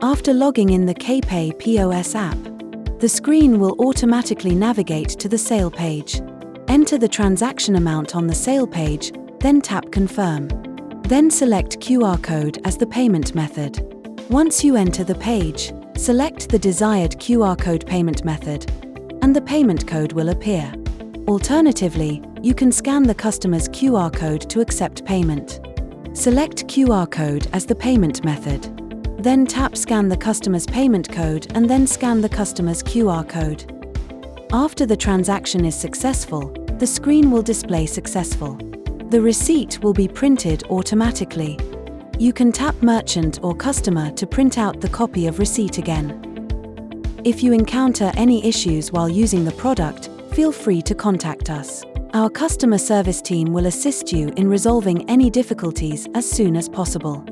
After logging in the KPay POS app, the screen will automatically navigate to the sale page. Enter the transaction amount on the sale page, then tap Confirm. Then select QR code as the payment method. Once you enter the page, select the desired QR code payment method, and the payment code will appear. Alternatively, you can scan the customer's QR code to accept payment. Select QR code as the payment method. Then tap Scan the customer's payment code and then scan the customer's QR code. After the transaction is successful, the screen will display successful. The receipt will be printed automatically. You can tap Merchant or Customer to print out the copy of receipt again. If you encounter any issues while using the product, feel free to contact us. Our customer service team will assist you in resolving any difficulties as soon as possible.